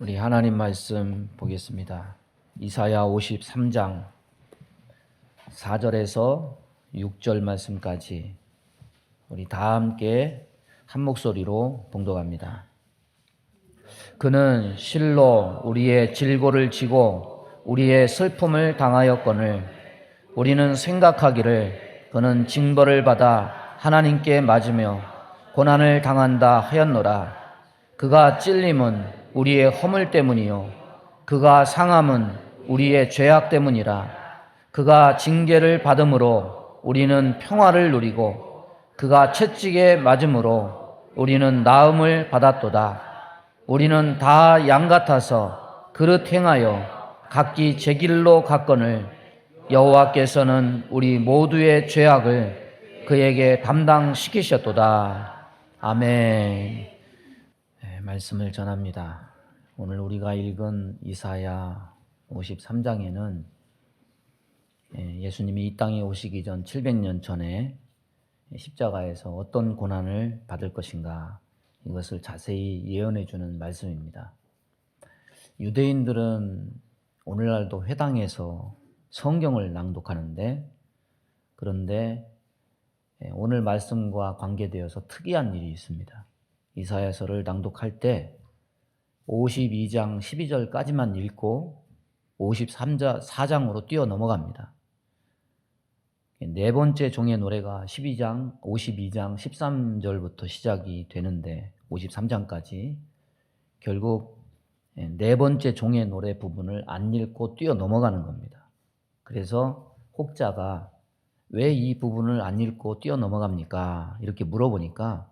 우리 하나님 말씀 보겠습니다. 이사야 53장 4절에서 6절 말씀까지 우리 다 함께 한 목소리로 봉독합니다. 그는 실로 우리의 질고를 지고 우리의 슬픔을 당하였거늘 우리는 생각하기를 그는 징벌을 받아 하나님께 맞으며 고난을 당한다 하였노라. 그가 찔림은 우리의 허물 때문이요 그가 상함은 우리의 죄악 때문이라. 그가 징계를 받음으로 우리는 평화를 누리고 그가 채찍에 맞음으로 우리는 나음을 받았도다. 우리는 다 양 같아서 그릇 행하여 각기 제 길로 갔거늘 여호와께서는 우리 모두의 죄악을 그에게 담당시키셨도다. 아멘. 말씀을 전합니다. 오늘 우리가 읽은 이사야 53장에는 예수님이 이 땅에 오시기 전 700년 전에 십자가에서 어떤 고난을 받을 것인가 이것을 자세히 예언해 주는 말씀입니다. 유대인들은 오늘날도 회당에서 성경을 낭독하는데 그런데 오늘 말씀과 관계되어서 특이한 일이 있습니다. 이사야서를 낭독할 때 52장 12절까지만 읽고 54장으로 뛰어 넘어갑니다. 네 번째 종의 노래가 52장 13절부터 시작이 되는데 53장까지 결국 네 번째 종의 노래 부분을 안 읽고 뛰어 넘어가는 겁니다. 그래서 혹자가 왜 이 부분을 안 읽고 뛰어 넘어갑니까? 이렇게 물어보니까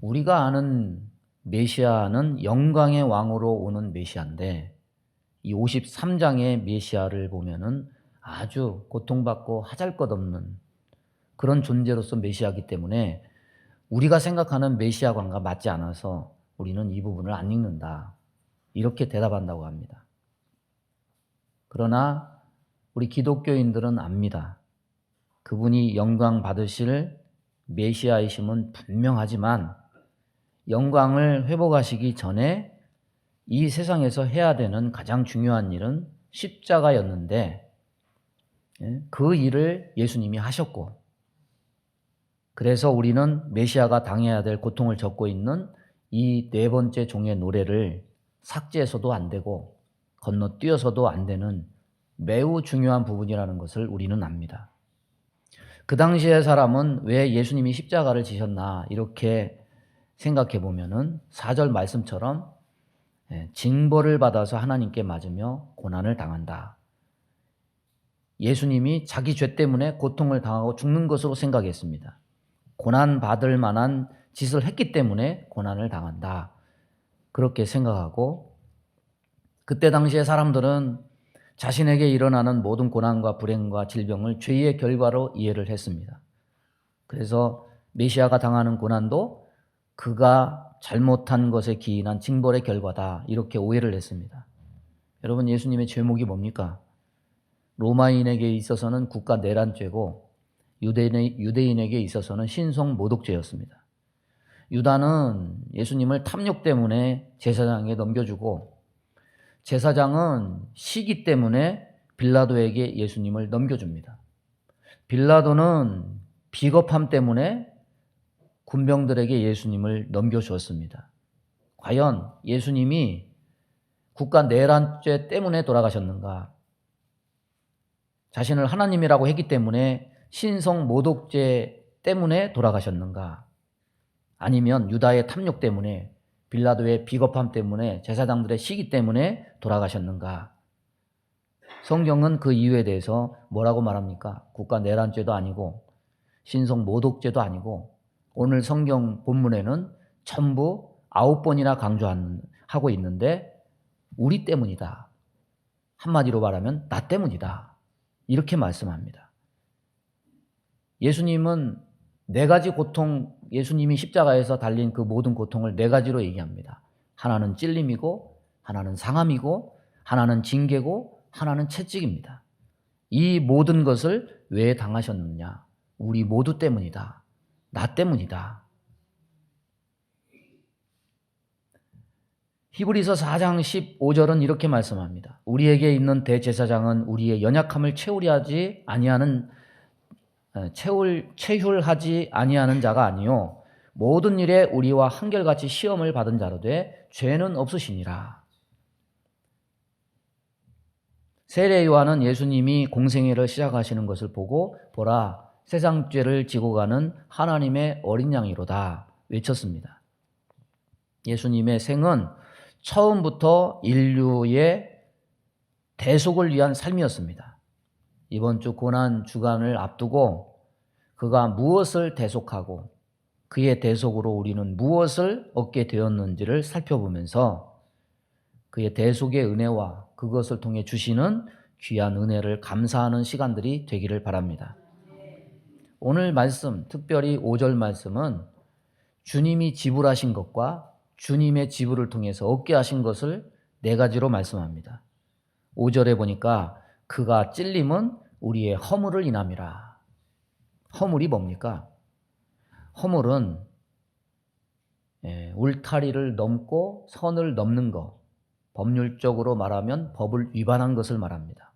우리가 아는 메시아는 영광의 왕으로 오는 메시아인데 이 53장의 메시아를 보면은 아주 고통받고 하잘것없는 그런 존재로서 메시아이기 때문에 우리가 생각하는 메시아관과 맞지 않아서 우리는 이 부분을 안 읽는다. 이렇게 대답한다고 합니다. 그러나 우리 기독교인들은 압니다. 그분이 영광 받으실 메시아이심은 분명하지만 영광을 회복하시기 전에 이 세상에서 해야 되는 가장 중요한 일은 십자가였는데 그 일을 예수님이 하셨고 그래서 우리는 메시아가 당해야 될 고통을 겪고 있는 이 네 번째 종의 노래를 삭제해서도 안 되고 건너뛰어서도 안 되는 매우 중요한 부분이라는 것을 우리는 압니다. 그 당시의 사람은 왜 예수님이 십자가를 지셨나 이렇게 생각해 보면은 4절 말씀처럼 징벌을 받아서 하나님께 맞으며 고난을 당한다. 예수님이 자기 죄 때문에 고통을 당하고 죽는 것으로 생각했습니다. 고난 받을 만한 짓을 했기 때문에 고난을 당한다. 그렇게 생각하고 그때 당시의 사람들은 자신에게 일어나는 모든 고난과 불행과 질병을 죄의 결과로 이해를 했습니다. 그래서 메시아가 당하는 고난도 그가 잘못한 것에 기인한 징벌의 결과다. 이렇게 오해를 했습니다. 여러분 예수님의 죄목이 뭡니까? 로마인에게 있어서는 국가 내란죄고 유대인에게 있어서는 신성 모독죄였습니다. 유다는 예수님을 탐욕 때문에 제사장에게 넘겨주고 제사장은 시기 때문에 빌라도에게 예수님을 넘겨줍니다. 빌라도는 비겁함 때문에 군병들에게 예수님을 넘겨주었습니다. 과연 예수님이 국가 내란죄 때문에 돌아가셨는가? 자신을 하나님이라고 했기 때문에 신성 모독죄 때문에 돌아가셨는가? 아니면 유다의 탐욕 때문에 빌라도의 비겁함 때문에 제사장들의 시기 때문에 돌아가셨는가? 성경은 그 이유에 대해서 뭐라고 말합니까? 국가 내란죄도 아니고 신성 모독죄도 아니고 오늘 성경 본문에는 전부 9번이나 강조하고 있는데 우리 때문이다. 한마디로 말하면 나 때문이다. 이렇게 말씀합니다. 예수님은 네 가지 고통, 예수님이 십자가에서 달린 그 모든 고통을 네 가지로 얘기합니다. 하나는 찔림이고, 하나는 상함이고, 하나는 징계고, 하나는 채찍입니다. 이 모든 것을 왜 당하셨느냐? 우리 모두 때문이다. 나 때문이다. 히브리서 4장 15절은 이렇게 말씀합니다. 우리에게 있는 대제사장은 우리의 연약함을 채울하지 아니하는 자가 아니요 모든 일에 우리와 한결같이 시험을 받은 자로되 죄는 없으시니라. 세례 요한은 예수님이 공생애를 시작하시는 것을 보고 보라 세상 죄를 지고 가는 하나님의 어린 양이로다 외쳤습니다. 예수님의 생은 처음부터 인류의 대속을 위한 삶이었습니다. 이번 주 고난 주간을 앞두고 그가 무엇을 대속하고 그의 대속으로 우리는 무엇을 얻게 되었는지를 살펴보면서 그의 대속의 은혜와 그것을 통해 주시는 귀한 은혜를 감사하는 시간들이 되기를 바랍니다. 오늘 말씀, 특별히 5절 말씀은 주님이 지불하신 것과 주님의 지불을 통해서 얻게 하신 것을 4가지로 말씀합니다. 5절에 보니까 그가 찔림은 우리의 허물을 인함이라. 허물이 뭡니까? 허물은 울타리를 넘고 선을 넘는 것, 법률적으로 말하면 법을 위반한 것을 말합니다.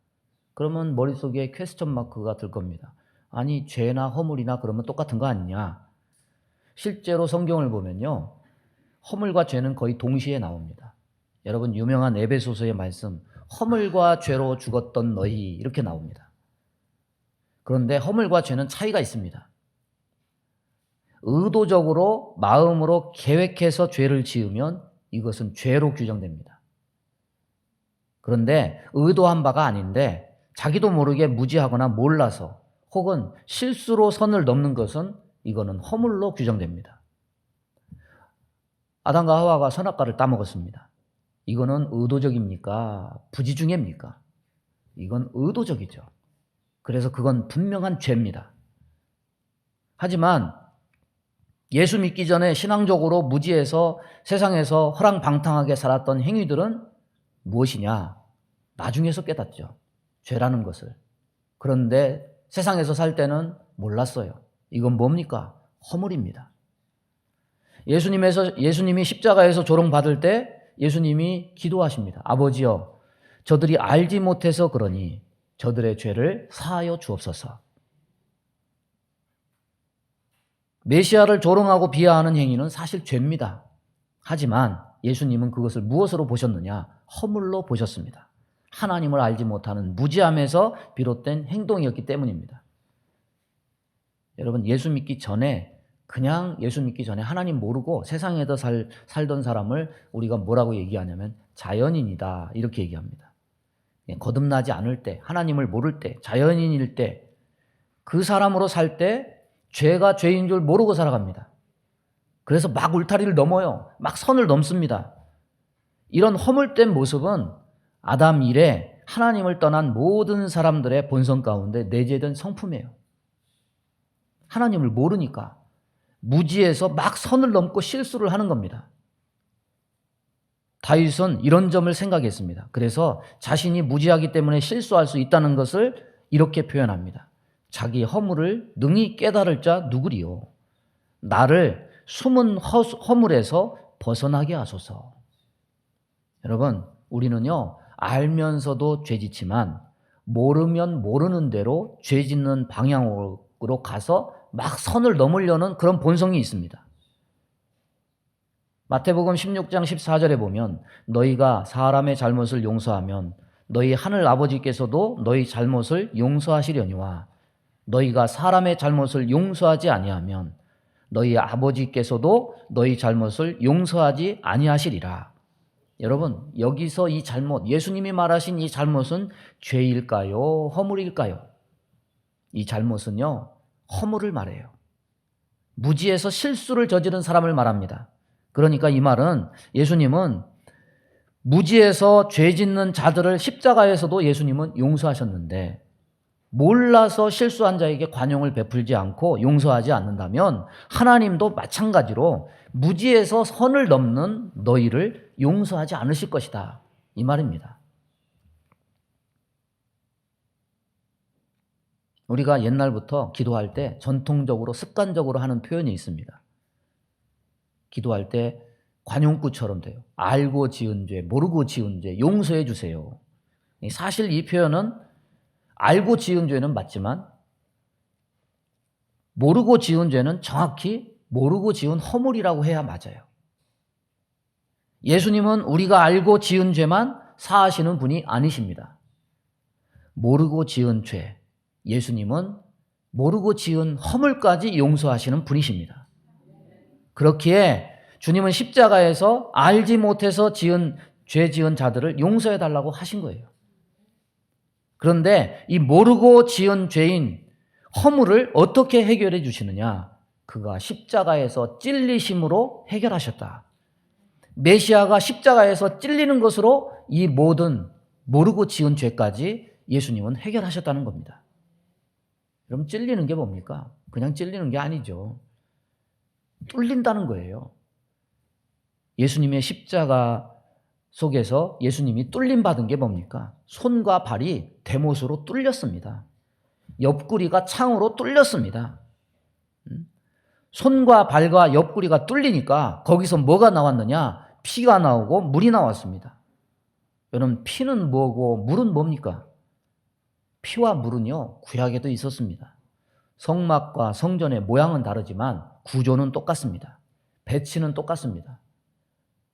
그러면 머릿속에 퀘스천 마크가 들 겁니다. 아니 죄나 허물이나 그러면 똑같은 거 아니냐? 실제로 성경을 보면요. 허물과 죄는 거의 동시에 나옵니다. 여러분 유명한 에베소서의 말씀 허물과 죄로 죽었던 너희 이렇게 나옵니다. 그런데 허물과 죄는 차이가 있습니다. 의도적으로 마음으로 계획해서 죄를 지으면 이것은 죄로 규정됩니다. 그런데 의도한 바가 아닌데 자기도 모르게 무지하거나 몰라서 혹은 실수로 선을 넘는 것은 이거는 허물로 규정됩니다. 아담과 하와가 선악과를 따먹었습니다. 이거는 의도적입니까? 부지중예입니까? 이건 의도적이죠. 그래서 그건 분명한 죄입니다. 하지만 예수 믿기 전에 신앙적으로 무지해서 세상에서 허랑방탕하게 살았던 행위들은 무엇이냐? 나중에서 깨닫죠. 죄라는 것을. 그런데 세상에서 살 때는 몰랐어요. 이건 뭡니까? 허물입니다. 예수님이 십자가에서 조롱받을 때 예수님이 기도하십니다. 아버지여, 저들이 알지 못해서 그러니 저들의 죄를 사하여 주옵소서. 메시아를 조롱하고 비하하는 행위는 사실 죄입니다. 하지만 예수님은 그것을 무엇으로 보셨느냐? 허물로 보셨습니다. 하나님을 알지 못하는 무지함에서 비롯된 행동이었기 때문입니다. 여러분 예수 믿기 전에 하나님 모르고 세상에서 살던 사람을 우리가 뭐라고 얘기하냐면 자연인이다 이렇게 얘기합니다. 거듭나지 않을 때, 하나님을 모를 때, 자연인일 때 그 사람으로 살 때 죄가 죄인 줄 모르고 살아갑니다. 그래서 막 울타리를 넘어요. 막 선을 넘습니다. 이런 허물된 모습은 아담 이래 하나님을 떠난 모든 사람들의 본성 가운데 내재된 성품이에요. 하나님을 모르니까 무지해서 막 선을 넘고 실수를 하는 겁니다. 다윗은 이런 점을 생각했습니다. 그래서 자신이 무지하기 때문에 실수할 수 있다는 것을 이렇게 표현합니다. 자기 허물을 능히 깨달을 자 누구리요? 나를 숨은 허물에서 벗어나게 하소서. 여러분, 우리는요, 알면서도 죄짓지만 모르면 모르는 대로 죄짓는 방향으로 가서 막 선을 넘으려는 그런 본성이 있습니다. 마태복음 16장 14절에 보면 너희가 사람의 잘못을 용서하면 너희 하늘 아버지께서도 너희 잘못을 용서하시려니와 너희가 사람의 잘못을 용서하지 아니하면 너희 아버지께서도 너희 잘못을 용서하지 아니하시리라. 여러분 여기서 이 잘못, 예수님이 말하신 이 잘못은 죄일까요? 허물일까요? 이 잘못은요 허물을 말해요. 무지해서 실수를 저지른 사람을 말합니다. 그러니까 이 말은 예수님은 무지해서 죄 짓는 자들을 십자가에서도 예수님은 용서하셨는데 몰라서 실수한 자에게 관용을 베풀지 않고 용서하지 않는다면 하나님도 마찬가지로 무지해서 선을 넘는 너희를 용서하지 않으실 것이다. 이 말입니다. 우리가 옛날부터 기도할 때 전통적으로 습관적으로 하는 표현이 있습니다. 기도할 때 관용구처럼 돼요. 알고 지은 죄, 모르고 지은 죄 용서해 주세요. 사실 이 표현은 알고 지은 죄는 맞지만 모르고 지은 죄는 정확히 모르고 지은 허물이라고 해야 맞아요. 예수님은 우리가 알고 지은 죄만 사하시는 분이 아니십니다. 모르고 지은 죄, 예수님은 모르고 지은 허물까지 용서하시는 분이십니다. 그렇기에 주님은 십자가에서 알지 못해서 죄 지은 자들을 용서해 달라고 하신 거예요. 그런데 이 모르고 지은 죄인 허물을 어떻게 해결해 주시느냐? 그가 십자가에서 찔리심으로 해결하셨다. 메시아가 십자가에서 찔리는 것으로 이 모든 모르고 지은 죄까지 예수님은 해결하셨다는 겁니다. 그럼 찔리는 게 뭡니까? 그냥 찔리는 게 아니죠. 뚫린다는 거예요. 예수님의 십자가 속에서 예수님이 뚫림 받은 게 뭡니까? 손과 발이 대못으로 뚫렸습니다. 옆구리가 창으로 뚫렸습니다. 손과 발과 옆구리가 뚫리니까 거기서 뭐가 나왔느냐? 피가 나오고 물이 나왔습니다. 여러분, 피는 뭐고 물은 뭡니까? 피와 물은요, 구약에도 있었습니다. 성막과 성전의 모양은 다르지만 구조는 똑같습니다. 배치는 똑같습니다.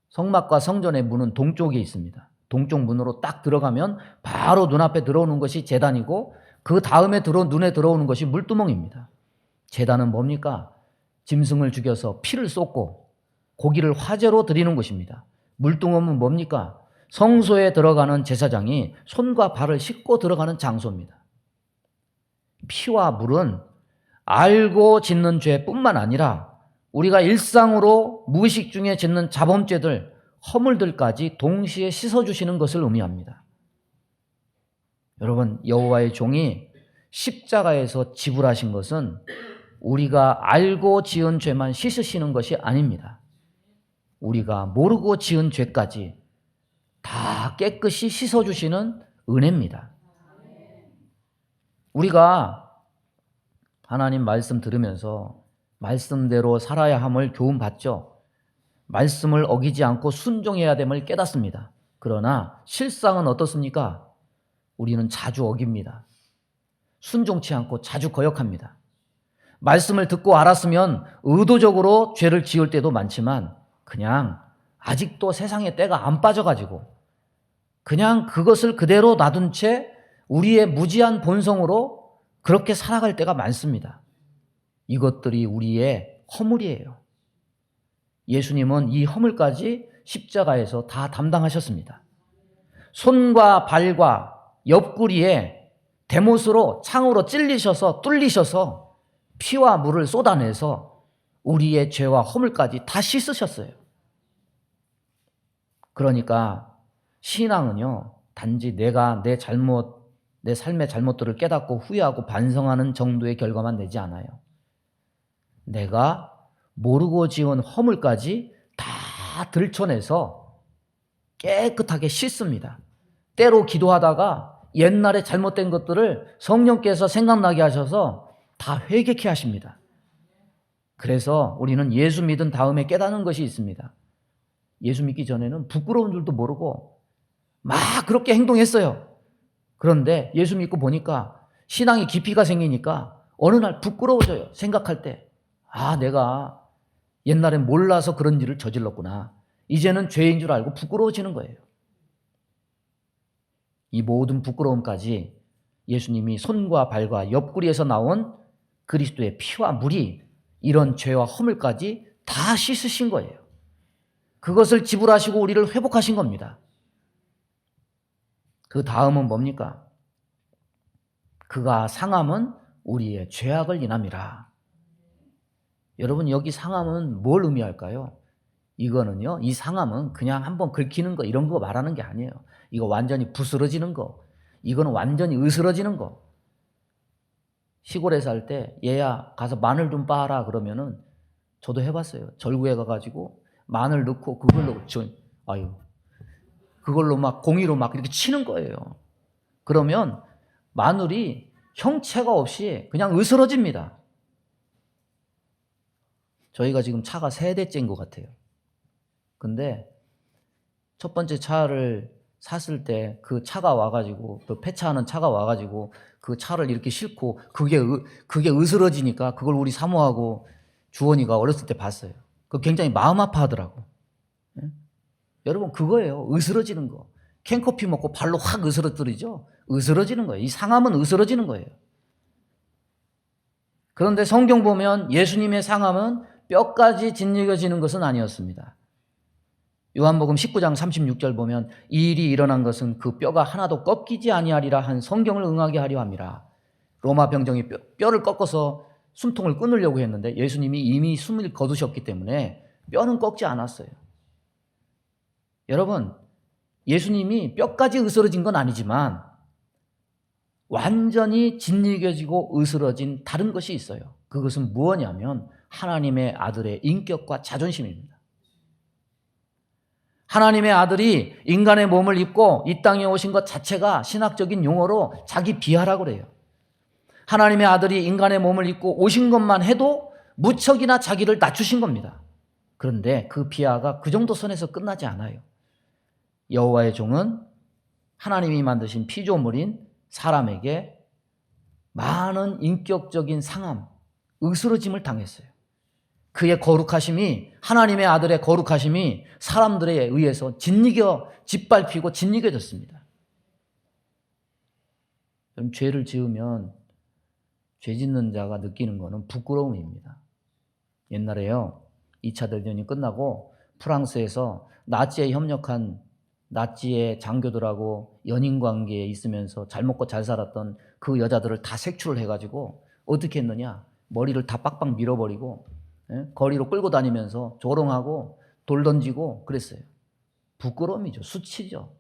성막과 성전의 문은 동쪽에 있습니다. 동쪽 문으로 딱 들어가면 바로 눈앞에 들어오는 것이 제단이고 그 다음에 눈에 들어오는 것이 물두멍입니다. 제단은 뭡니까? 짐승을 죽여서 피를 쏟고 고기를 화제로 드리는 것입니다. 물두멍은 뭡니까? 성소에 들어가는 제사장이 손과 발을 씻고 들어가는 장소입니다. 피와 물은 알고 짓는 죄뿐만 아니라 우리가 일상으로 무의식 중에 짓는 자범죄들, 허물들까지 동시에 씻어주시는 것을 의미합니다. 여러분, 여호와의 종이 십자가에서 지불하신 것은 우리가 알고 지은 죄만 씻으시는 것이 아닙니다. 우리가 모르고 지은 죄까지 다 깨끗이 씻어주시는 은혜입니다. 우리가 하나님 말씀 들으면서 말씀대로 살아야 함을 교훈받죠. 말씀을 어기지 않고 순종해야 됨을 깨닫습니다. 그러나 실상은 어떻습니까? 우리는 자주 어깁니다. 순종치 않고 자주 거역합니다. 말씀을 듣고 알았으면 의도적으로 죄를 지을 때도 많지만 그냥 아직도 세상의 때가 안 빠져가지고 그냥 그것을 그대로 놔둔 채 우리의 무지한 본성으로 그렇게 살아갈 때가 많습니다. 이것들이 우리의 허물이에요. 예수님은 이 허물까지 십자가에서 다 담당하셨습니다. 손과 발과 옆구리에 대못으로 창으로 찔리셔서 뚫리셔서 피와 물을 쏟아내서 우리의 죄와 허물까지 다 씻으셨어요. 그러니까 신앙은요, 단지 내가 내 삶의 잘못들을 깨닫고 후회하고 반성하는 정도의 결과만 내지 않아요. 내가 모르고 지은 허물까지 다 들춰내서 깨끗하게 씻습니다. 때로 기도하다가 옛날에 잘못된 것들을 성령께서 생각나게 하셔서 다 회개케 하십니다. 그래서 우리는 예수 믿은 다음에 깨닫는 것이 있습니다. 예수 믿기 전에는 부끄러운 줄도 모르고 막 그렇게 행동했어요. 그런데 예수 믿고 보니까 신앙의 깊이가 생기니까 어느 날 부끄러워져요. 생각할 때. 아, 내가 옛날엔 몰라서 그런 일을 저질렀구나. 이제는 죄인 줄 알고 부끄러워지는 거예요. 이 모든 부끄러움까지 예수님이 손과 발과 옆구리에서 나온 그리스도의 피와 물이 이런 죄와 허물까지 다 씻으신 거예요. 그것을 지불하시고 우리를 회복하신 겁니다. 그 다음은 뭡니까? 그가 상함은 우리의 죄악을 인함이라. 여러분, 여기 상함은 뭘 의미할까요? 이거는요, 이 상함은 그냥 한번 긁히는 거 이런 거 말하는 게 아니에요. 이거 완전히 부스러지는 거, 이거는 완전히 으스러지는 거. 시골에 살 때 얘야 가서 마늘 좀 빻아라 그러면은 저도 해봤어요. 절구에 가가지고 마늘 넣고 그걸로 막 공이로 막 이렇게 치는 거예요. 그러면 마늘이 형체가 없이 그냥 으스러집니다. 저희가 지금 차가 3대째인 것 같아요. 근데 첫 번째 차를 샀을 때 그 차가 와가지고, 그 폐차하는 차가 와가지고 그 차를 이렇게 싣고 그게 으스러지니까 그걸 우리 사모하고 주원이가 어렸을 때 봤어요. 그 굉장히 마음 아파하더라고. 예? 여러분, 그거예요. 으스러지는 거. 캔커피 먹고 발로 확 으스러뜨리죠. 으스러지는 거예요. 이 상함은 으스러지는 거예요. 그런데 성경 보면 예수님의 상함은 뼈까지 짓이겨지는 것은 아니었습니다. 요한복음 19장 36절 보면 이 일이 일어난 것은 그 뼈가 하나도 꺾이지 아니하리라 한 성경을 응하게 하려 함이라. 로마 병정이 뼈를 꺾어서 숨통을 끊으려고 했는데 예수님이 이미 숨을 거두셨기 때문에 뼈는 꺾지 않았어요. 여러분, 예수님이 뼈까지 으스러진 건 아니지만 완전히 짓이겨지고 으스러진 다른 것이 있어요. 그것은 무엇이냐면 하나님의 아들의 인격과 자존심입니다. 하나님의 아들이 인간의 몸을 입고 이 땅에 오신 것 자체가 신학적인 용어로 자기 비하라고 그래요. 하나님의 아들이 인간의 몸을 입고 오신 것만 해도 무척이나 자기를 낮추신 겁니다. 그런데 그 비하가 그 정도 선에서 끝나지 않아요. 여호와의 종은 하나님이 만드신 피조물인 사람에게 많은 인격적인 상함, 으스러짐을 당했어요. 그의 거룩하심이, 하나님의 아들의 거룩하심이 사람들에 의해서 짓밟히고 짓이겨졌습니다. 그럼 죄를 지으면 죄 짓는 자가 느끼는 것은 부끄러움입니다. 옛날에요, 2차 대전이 끝나고 프랑스에서 나치에 협력한 나치의 장교들하고 연인 관계에 있으면서 잘 먹고 잘 살았던 그 여자들을 다 색출을 해가지고 어떻게 했느냐, 머리를 다 빡빡 밀어버리고 거리로 끌고 다니면서 조롱하고 돌 던지고 그랬어요. 부끄러움이죠. 수치죠.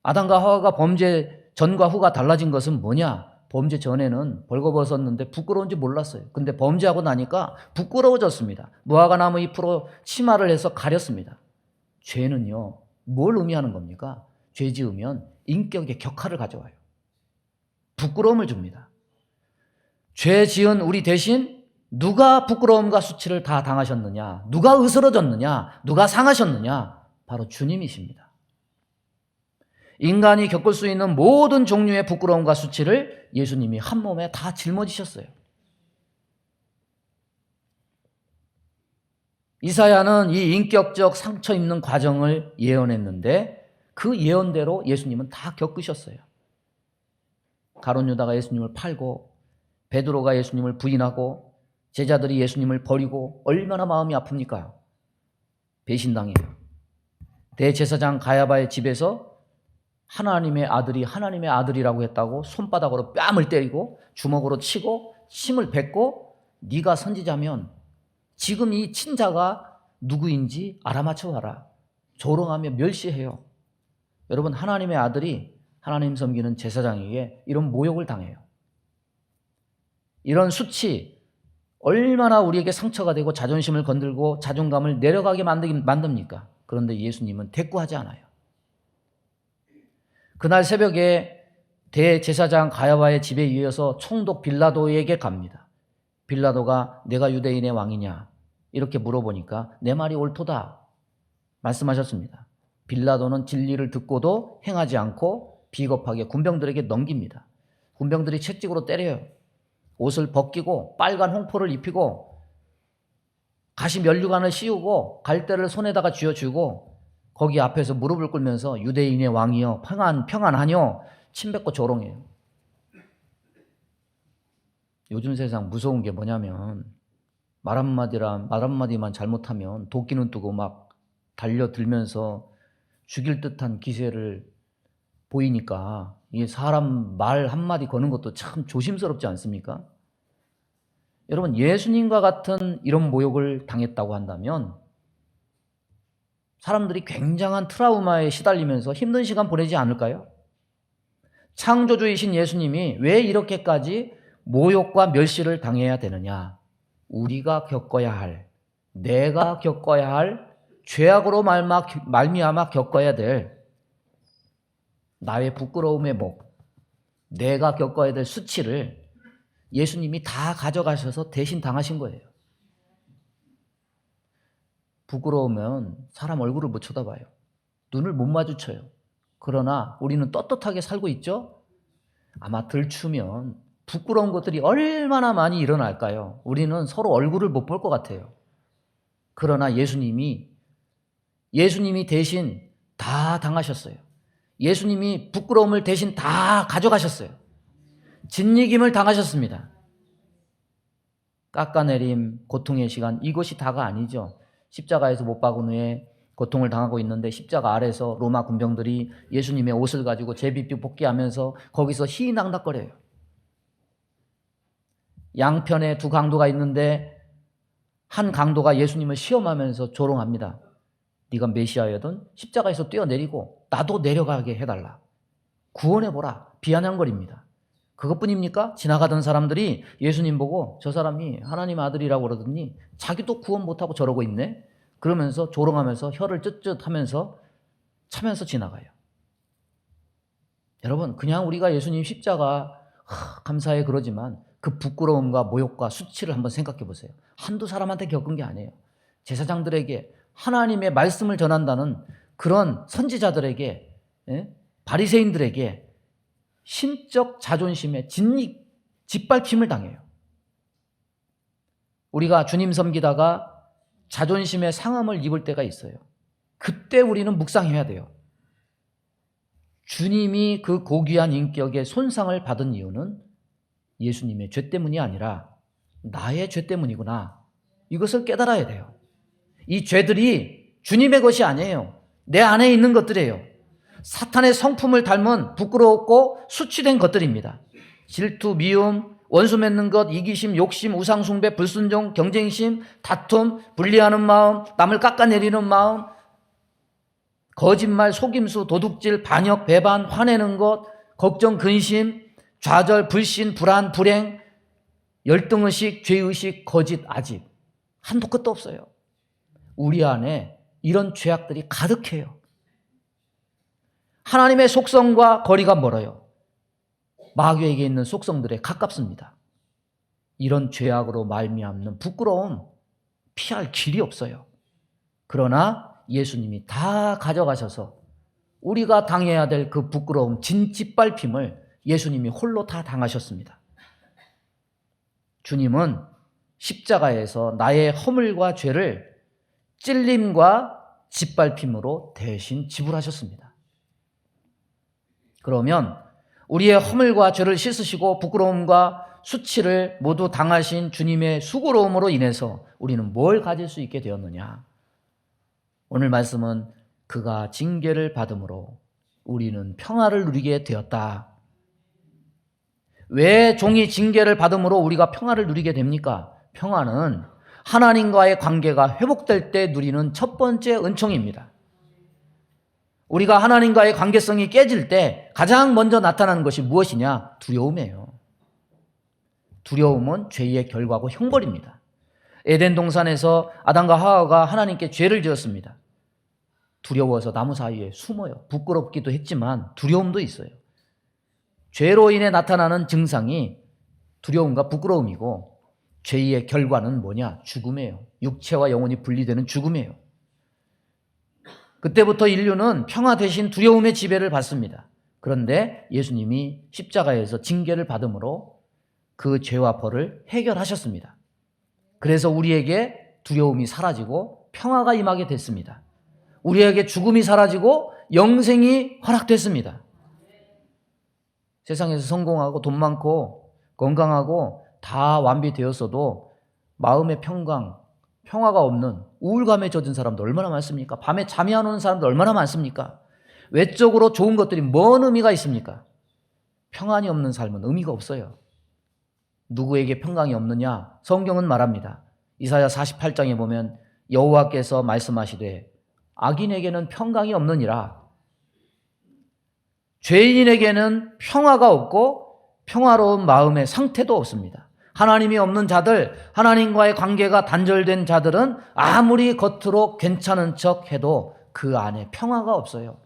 아담과 하와가 범죄 전과 후가 달라진 것은 뭐냐? 범죄 전에는 벌거벗었는데 부끄러운지 몰랐어요. 근데 범죄하고 나니까 부끄러워졌습니다. 무화과 나무 잎으로 치마를 해서 가렸습니다. 죄는요, 뭘 의미하는 겁니까? 죄 지으면 인격의 격화를 가져와요. 부끄러움을 줍니다. 죄 지은 우리 대신 누가 부끄러움과 수치를 다 당하셨느냐? 누가 으스러졌느냐? 누가 상하셨느냐? 바로 주님이십니다. 인간이 겪을 수 있는 모든 종류의 부끄러움과 수치를 예수님이 한 몸에 다 짊어지셨어요. 이사야는 이 인격적 상처 입는 과정을 예언했는데 그 예언대로 예수님은 다 겪으셨어요. 가룟 유다가 예수님을 팔고 베드로가 예수님을 부인하고 제자들이 예수님을 버리고 얼마나 마음이 아픕니까? 배신당해요. 대제사장 가야바의 집에서 하나님의 아들이 하나님의 아들이라고 했다고 손바닥으로 뺨을 때리고 주먹으로 치고 침을 뱉고 네가 선지자면 지금 이 친자가 누구인지 알아맞혀 봐라. 조롱하며 멸시해요. 여러분, 하나님의 아들이 하나님 섬기는 제사장에게 이런 모욕을 당해요. 이런 수치 얼마나 우리에게 상처가 되고 자존심을 건들고 자존감을 내려가게 만듭니까? 그런데 예수님은 대꾸하지 않아요. 그날 새벽에 대제사장 가야바의 집에 이어서 총독 빌라도에게 갑니다. 빌라도가 내가 유대인의 왕이냐 이렇게 물어보니까 내 말이 옳도다 말씀하셨습니다. 빌라도는 진리를 듣고도 행하지 않고 비겁하게 군병들에게 넘깁니다. 군병들이 채찍으로 때려요. 옷을 벗기고 빨간 홍포를 입히고 가시 면류관을 씌우고 갈대를 손에다가 쥐어주고 거기 앞에서 무릎을 꿇으면서 유대인의 왕이여 평안하뇨 침 뱉고 조롱해요. 요즘 세상 무서운 게 뭐냐면 말 한마디만 잘못하면 도끼는 뜨고 막 달려들면서 죽일 듯한 기세를 보이니까 이게 사람 말 한마디 거는 것도 참 조심스럽지 않습니까? 여러분, 예수님과 같은 이런 모욕을 당했다고 한다면 사람들이 굉장한 트라우마에 시달리면서 힘든 시간 보내지 않을까요? 창조주이신 예수님이 왜 이렇게까지 모욕과 멸시를 당해야 되느냐? 우리가 겪어야 할, 내가 겪어야 할, 죄악으로 말미암아 겪어야 될 나의 부끄러움의 목, 내가 겪어야 될 수치를 예수님이 다 가져가셔서 대신 당하신 거예요. 부끄러우면 사람 얼굴을 못 쳐다봐요. 눈을 못 마주쳐요. 그러나 우리는 떳떳하게 살고 있죠? 아마 들추면 부끄러운 것들이 얼마나 많이 일어날까요? 우리는 서로 얼굴을 못 볼 것 같아요. 그러나 예수님이 대신 다 당하셨어요. 예수님이 부끄러움을 대신 다 가져가셨어요. 짓이김을 당하셨습니다. 깎아내림, 고통의 시간, 이것이 다가 아니죠. 십자가에서 못 박은 후에 고통을 당하고 있는데 십자가 아래서 로마 군병들이 예수님의 옷을 가지고 제비뼈 뽑기하면서 거기서 희낙낙거려요. 양편에 두 강도가 있는데 한 강도가 예수님을 시험하면서 조롱합니다. 네가 메시아여든 십자가에서 뛰어내리고 나도 내려가게 해달라. 구원해보라. 비아냥거립니다. 그것뿐입니까? 지나가던 사람들이 예수님 보고 저 사람이 하나님 아들이라고 그러더니 자기도 구원 못하고 저러고 있네? 그러면서 조롱하면서 혀를 쯧쯧하면서 차면서 지나가요. 여러분, 그냥 우리가 예수님 십자가 감사해 그러지만 그 부끄러움과 모욕과 수치를 한번 생각해 보세요. 한두 사람한테 겪은 게 아니에요. 제사장들에게 하나님의 말씀을 전한다는 그런 선지자들에게, 바리새인들에게 신적 자존심에 짓밟힘을 당해요. 우리가 주님 섬기다가 자존심의 상함을 입을 때가 있어요. 그때 우리는 묵상해야 돼요. 주님이 그 고귀한 인격에 손상을 받은 이유는 예수님의 죄 때문이 아니라 나의 죄 때문이구나. 이것을 깨달아야 돼요. 이 죄들이 주님의 것이 아니에요. 내 안에 있는 것들이에요. 사탄의 성품을 닮은 부끄럽고 수치된 것들입니다. 질투, 미움, 원수 맺는 것, 이기심, 욕심, 우상숭배, 불순종, 경쟁심, 다툼, 분리하는 마음, 남을 깎아내리는 마음, 거짓말, 속임수, 도둑질, 반역, 배반, 화내는 것, 걱정, 근심, 좌절, 불신, 불안, 불행, 열등의식, 죄의식, 거짓, 아집. 한도 끝도 없어요. 우리 안에 이런 죄악들이 가득해요. 하나님의 속성과 거리가 멀어요. 마귀에게 있는 속성들에 가깝습니다. 이런 죄악으로 말미암는 부끄러움 피할 길이 없어요. 그러나 예수님이 다 가져가셔서 우리가 당해야 될 그 부끄러움, 짓밟힘을 예수님이 홀로 다 당하셨습니다. 주님은 십자가에서 나의 허물과 죄를 찔림과 짓밟힘으로 대신 지불하셨습니다. 그러면 우리의 허물과 죄를 씻으시고 부끄러움과 수치를 모두 당하신 주님의 수고로움으로 인해서 우리는 뭘 가질 수 있게 되었느냐? 오늘 말씀은 그가 징계를 받음으로 우리는 평화를 누리게 되었다. 왜 종이 징계를 받음으로 우리가 평화를 누리게 됩니까? 평화는 하나님과의 관계가 회복될 때 누리는 첫 번째 은총입니다. 우리가 하나님과의 관계성이 깨질 때 가장 먼저 나타나는 것이 무엇이냐? 두려움이에요. 두려움은 죄의 결과고 형벌입니다. 에덴 동산에서 아담과 하와가 하나님께 죄를 지었습니다. 두려워서 나무 사이에 숨어요. 부끄럽기도 했지만 두려움도 있어요. 죄로 인해 나타나는 증상이 두려움과 부끄러움이고 죄의 결과는 뭐냐? 죽음이에요. 육체와 영혼이 분리되는 죽음이에요. 그때부터 인류는 평화 대신 두려움의 지배를 받습니다. 그런데 예수님이 십자가에서 징계를 받음으로 그 죄와 벌을 해결하셨습니다. 그래서 우리에게 두려움이 사라지고 평화가 임하게 됐습니다. 우리에게 죽음이 사라지고 영생이 허락됐습니다. 세상에서 성공하고 돈 많고 건강하고 다 완비되었어도 마음의 평화가 없는 우울감에 젖은 사람도 얼마나 많습니까? 밤에 잠이 안 오는 사람도 얼마나 많습니까? 외적으로 좋은 것들이 뭔 의미가 있습니까? 평안이 없는 삶은 의미가 없어요. 누구에게 평강이 없느냐? 성경은 말합니다. 이사야 48장에 보면 여호와께서 말씀하시되 악인에게는 평강이 없느니라. 죄인에게는 평화가 없고 평화로운 마음의 상태도 없습니다. 하나님이 없는 자들, 하나님과의 관계가 단절된 자들은 아무리 겉으로 괜찮은 척 해도 그 안에 평화가 없어요.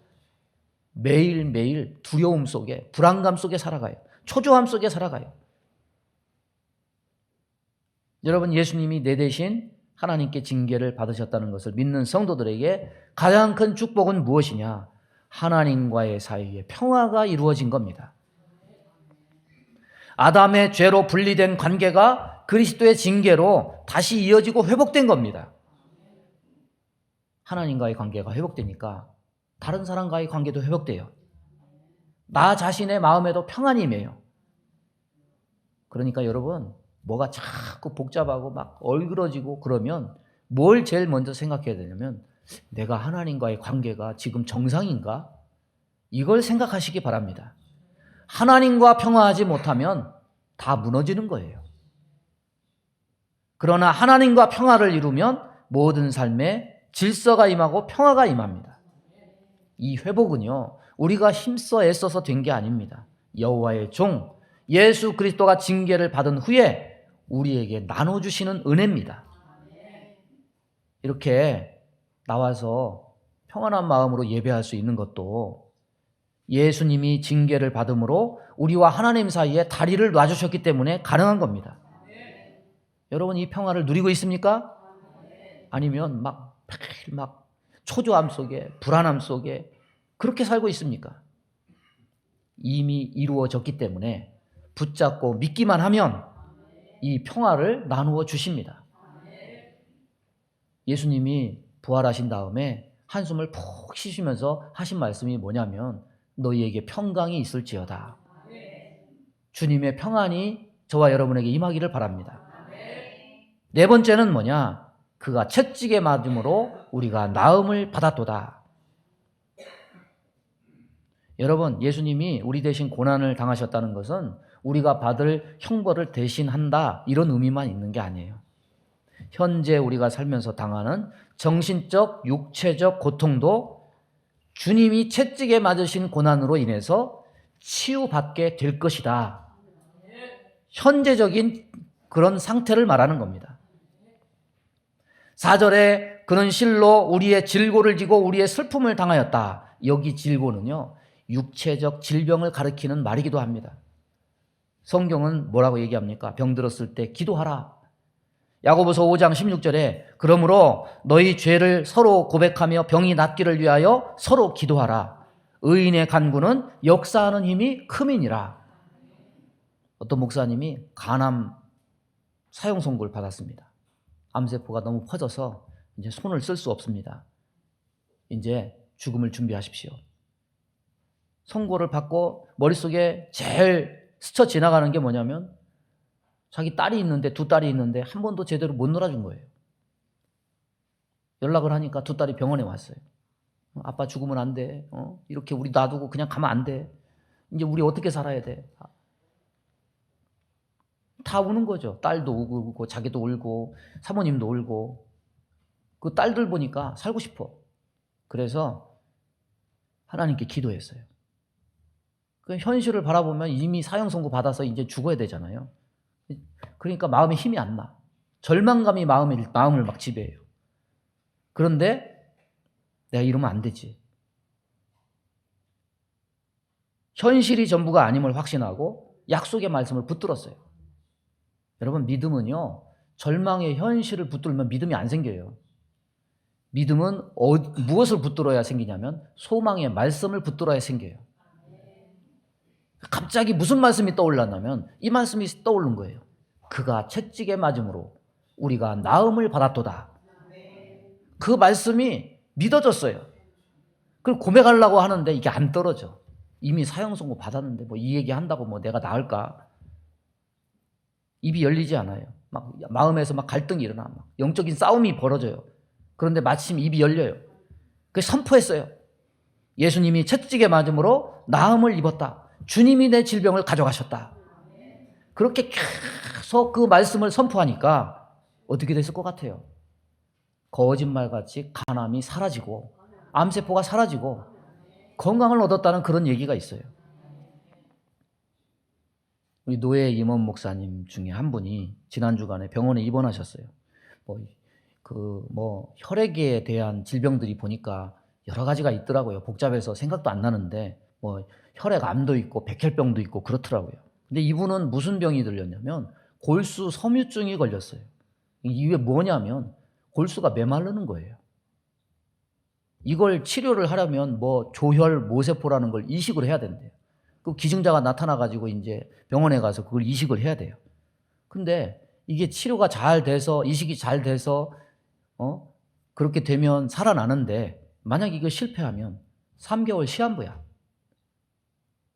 매일매일 두려움 속에, 불안감 속에 살아가요. 초조함 속에 살아가요. 여러분, 예수님이 내 대신 하나님께 징계를 받으셨다는 것을 믿는 성도들에게 가장 큰 축복은 무엇이냐? 하나님과의 사이에 평화가 이루어진 겁니다. 아담의 죄로 분리된 관계가 그리스도의 징계로 다시 이어지고 회복된 겁니다. 하나님과의 관계가 회복되니까 다른 사람과의 관계도 회복돼요. 나 자신의 마음에도 평안이 임해요. 그러니까 여러분, 뭐가 자꾸 복잡하고 막 얼그러지고 그러면 뭘 제일 먼저 생각해야 되냐면, 내가 하나님과의 관계가 지금 정상인가? 이걸 생각하시기 바랍니다. 하나님과 평화하지 못하면 다 무너지는 거예요. 그러나 하나님과 평화를 이루면 모든 삶에 질서가 임하고 평화가 임합니다. 이 회복은요, 우리가 힘써 애써서 된 게 아닙니다. 여호와의 종 예수 그리스도가 징계를 받은 후에 우리에게 나눠주시는 은혜입니다. 이렇게 나와서 평안한 마음으로 예배할 수 있는 것도 예수님이 징계를 받음으로 우리와 하나님 사이에 다리를 놔주셨기 때문에 가능한 겁니다. 여러분, 이 평화를 누리고 있습니까? 아니면 매일 초조함 속에, 불안함 속에 그렇게 살고 있습니까? 이미 이루어졌기 때문에 붙잡고 믿기만 하면 이 평화를 나누어 주십니다. 예수님이 부활하신 다음에 한숨을 푹 쉬시면서 하신 말씀이 뭐냐면, 너희에게 평강이 있을지어다. 주님의 평안이 저와 여러분에게 임하기를 바랍니다. 네 번째는 뭐냐? 그가 채찍에 맞음으로 우리가 나음을 받았도다. 여러분, 예수님이 우리 대신 고난을 당하셨다는 것은 우리가 받을 형벌을 대신한다, 이런 의미만 있는 게 아니에요. 현재 우리가 살면서 당하는 정신적, 육체적 고통도 주님이 채찍에 맞으신 고난으로 인해서 치유받게 될 것이다. 현재적인 그런 상태를 말하는 겁니다. 4절에 그는 실로 우리의 질고를 지고 우리의 슬픔을 당하였다. 여기 질고는요, 육체적 질병을 가리키는 말이기도 합니다. 성경은 뭐라고 얘기합니까? 병들었을 때 기도하라. 야고보서 5장 16절에 그러므로 너희 죄를 서로 고백하며 병이 낫기를 위하여 서로 기도하라. 의인의 간구는 역사하는 힘이 큼이니라. 어떤 목사님이 간암 사형 선고를 받았습니다. 암세포가 너무 퍼져서 이제 손을 쓸 수 없습니다. 이제 죽음을 준비하십시오. 선고를 받고 머릿속에 제일 스쳐 지나가는 게 뭐냐면, 자기 딸이 있는데, 두 딸이 있는데 한 번도 제대로 못 놀아준 거예요. 연락을 하니까 두 딸이 병원에 왔어요. 아빠 죽으면 안 돼. 이렇게 우리 놔두고 그냥 가면 안 돼. 이제 우리 어떻게 살아야 돼? 다 우는 거죠. 딸도 울고 자기도 울고 사모님도 울고. 그 딸들 보니까 살고 싶어. 그래서 하나님께 기도했어요. 그 현실을 바라보면 이미 사형 선고 받아서 이제 죽어야 되잖아요. 그러니까 마음에 힘이 안 나. 절망감이 마음을 막 지배해요. 그런데 내가 이러면 안 되지. 현실이 전부가 아님을 확신하고 약속의 말씀을 붙들었어요. 여러분, 믿음은요, 절망의 현실을 붙들면 믿음이 안 생겨요. 믿음은 무엇을 붙들어야 생기냐면 소망의 말씀을 붙들어야 생겨요. 갑자기 무슨 말씀이 떠올랐냐면 이 말씀이 떠오른 거예요. 그가 채찍에 맞음으로 우리가 나음을 받았도다. 그 말씀이 믿어졌어요. 그걸 고백하려고 하는데 이게 안 떨어져. 이미 사형 선고 받았는데 뭐 이 얘기 한다고 뭐 내가 나을까? 입이 열리지 않아요. 막 마음에서 막 갈등이 일어나. 막 영적인 싸움이 벌어져요. 그런데 마침 입이 열려요. 그래서 선포했어요. 예수님이 채찍에 맞음으로 나음을 입었다. 주님이 내 질병을 가져가셨다. 그렇게 계속 그 말씀을 선포하니까 어떻게 됐을 것 같아요? 거짓말같이 간암이 사라지고 암세포가 사라지고 건강을 얻었다는 그런 얘기가 있어요. 우리 노예 임원 목사님 중에 한 분이 지난 주간에 병원에 입원하셨어요. 혈액에 대한 질병들이 보니까 여러 가지가 있더라고요. 복잡해서 생각도 안 나는데 혈액암도 있고 백혈병도 있고 그렇더라고요. 근데 이분은 무슨 병이 들렸냐면 골수 섬유증이 걸렸어요. 이게 뭐냐면 골수가 메마르는 거예요. 이걸 치료를 하려면 뭐 조혈, 모세포라는 걸 이식을 해야 된대요. 그 기증자가 나타나가지고 이제 병원에 가서 그걸 이식을 해야 돼요. 근데 이게 치료가 잘 돼서, 이식이 잘 돼서, 그렇게 되면 살아나는데, 만약 이거 실패하면 3개월 시한부야.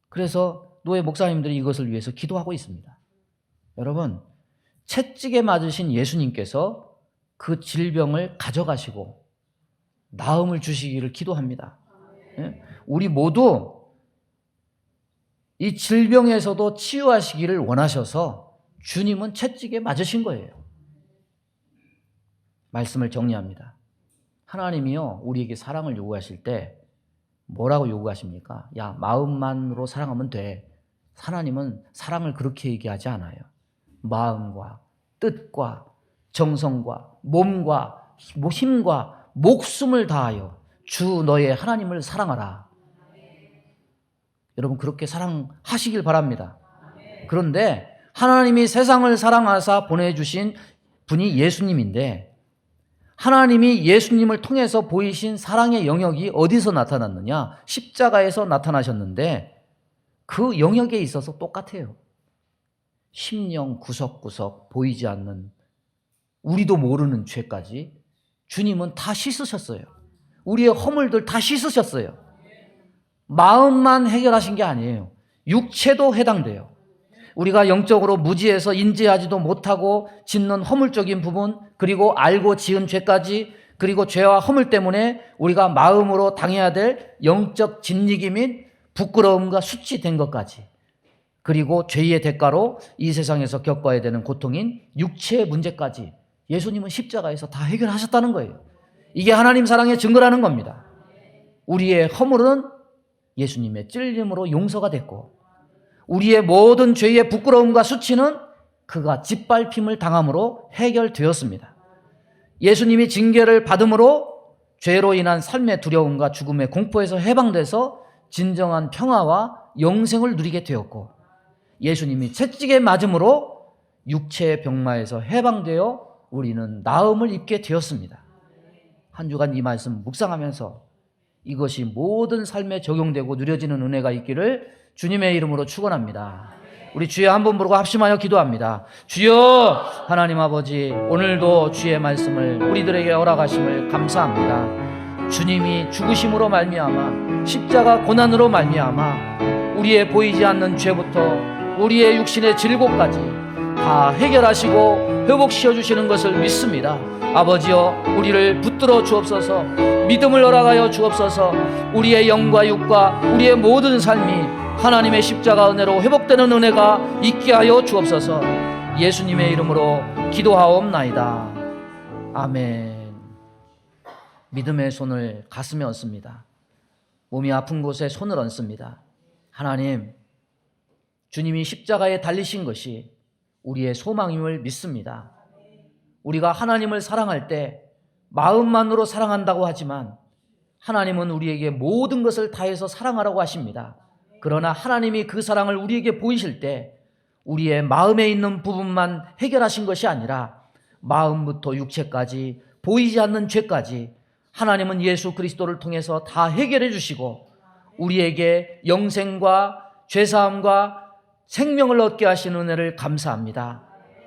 그래서 노예 목사님들이 이것을 위해서 기도하고 있습니다. 여러분, 채찍에 맞으신 예수님께서 그 질병을 가져가시고 나음을 주시기를 기도합니다. 우리 모두 이 질병에서도 치유하시기를 원하셔서 주님은 채찍에 맞으신 거예요. 말씀을 정리합니다. 하나님이요, 우리에게 사랑을 요구하실 때 뭐라고 요구하십니까? 야, 마음만으로 사랑하면 돼. 하나님은 사랑을 그렇게 얘기하지 않아요. 마음과 뜻과 정성과 몸과 힘과 목숨을 다하여 주 너의 하나님을 사랑하라. 여러분, 그렇게 사랑하시길 바랍니다. 그런데 하나님이 세상을 사랑하사 보내주신 분이 예수님인데, 하나님이 예수님을 통해서 보이신 사랑의 영역이 어디서 나타났느냐? 십자가에서 나타나셨는데 그 영역에 있어서 똑같아요. 심령 구석구석 보이지 않는, 우리도 모르는 죄까지 주님은 다 씻으셨어요. 우리의 허물들 다 씻으셨어요. 마음만 해결하신 게 아니에요. 육체도 해당돼요. 우리가 영적으로 무지해서 인지하지도 못하고 짓는 허물적인 부분, 그리고 알고 지은 죄까지, 그리고 죄와 허물 때문에 우리가 마음으로 당해야 될 영적 진리기 및 부끄러움과 수치된 것까지, 그리고 죄의 대가로 이 세상에서 겪어야 되는 고통인 육체의 문제까지 예수님은 십자가에서 다 해결하셨다는 거예요. 이게 하나님 사랑의 증거라는 겁니다. 우리의 허물은 예수님의 찔림으로 용서가 됐고, 우리의 모든 죄의 부끄러움과 수치는 그가 짓밟힘을 당함으로 해결되었습니다. 예수님이 징계를 받음으로 죄로 인한 삶의 두려움과 죽음의 공포에서 해방돼서 진정한 평화와 영생을 누리게 되었고, 예수님이 채찍에 맞음으로 육체의 병마에서 해방되어 우리는 나음을 입게 되었습니다. 한 주간 이 말씀 묵상하면서 이것이 모든 삶에 적용되고 누려지는 은혜가 있기를 주님의 이름으로 축원합니다. 우리 주여 한번 부르고 합심하여 기도합니다. 주여, 하나님 아버지, 오늘도 주의 말씀을 우리들에게 허락하심을 감사합니다. 주님이 죽으심으로 말미암아, 십자가 고난으로 말미암아 우리의 보이지 않는 죄부터 우리의 육신의 질고까지 다 해결하시고 회복시켜 주시는 것을 믿습니다. 아버지여, 우리를 붙들어 주옵소서. 믿음을 허락하여 주옵소서. 우리의 영과 육과 우리의 모든 삶이 하나님의 십자가 은혜로 회복되는 은혜가 있게 하여 주옵소서. 예수님의 이름으로 기도하옵나이다. 아멘. 믿음의 손을 가슴에 얹습니다. 몸이 아픈 곳에 손을 얹습니다. 하나님, 주님이 십자가에 달리신 것이 우리의 소망임을 믿습니다. 우리가 하나님을 사랑할 때 마음만으로 사랑한다고 하지만 하나님은 우리에게 모든 것을 다해서 사랑하라고 하십니다. 그러나 하나님이 그 사랑을 우리에게 보이실 때 우리의 마음에 있는 부분만 해결하신 것이 아니라 마음부터 육체까지 보이지 않는 죄까지 하나님은 예수 그리스도를 통해서 다 해결해 주시고 우리에게 영생과 죄사함과 생명을 얻게 하신 은혜를 감사합니다.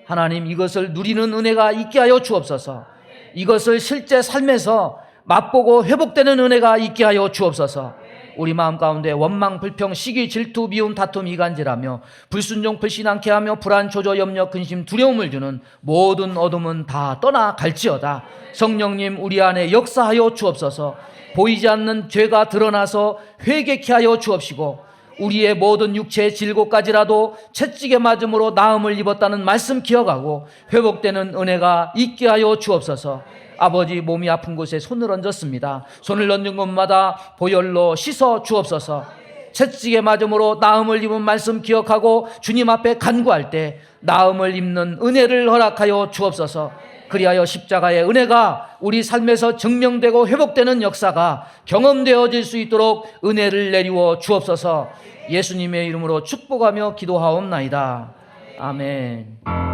하나님, 이것을 누리는 은혜가 있게 하여 주옵소서. 이것을 실제 삶에서 맛보고 회복되는 은혜가 있게 하여 주옵소서. 우리 마음 가운데 원망, 불평, 시기, 질투, 미움, 다툼, 이간질하며 불순종, 불신앙케 하며 불안, 조조, 염려, 근심, 두려움을 주는 모든 어둠은 다 떠나갈지어다. 성령님, 우리 안에 역사하여 주옵소서. 보이지 않는 죄가 드러나서 회개케 하여 주옵시고 우리의 모든 육체의 질고까지라도 채찍에 맞음으로 나음을 입었다는 말씀 기억하고 회복되는 은혜가 있게 하여 주옵소서. 아버지, 몸이 아픈 곳에 손을 얹었습니다. 손을 얹은 곳마다 보혈로 씻어 주옵소서. 채찍에 맞음으로 나음을 입은 말씀 기억하고 주님 앞에 간구할 때 나음을 입는 은혜를 허락하여 주옵소서. 그리하여 십자가의 은혜가 우리 삶에서 증명되고 회복되는 역사가 경험되어질 수 있도록 은혜를 내리워 주옵소서. 예수님의 이름으로 축복하며 기도하옵나이다. 아멘.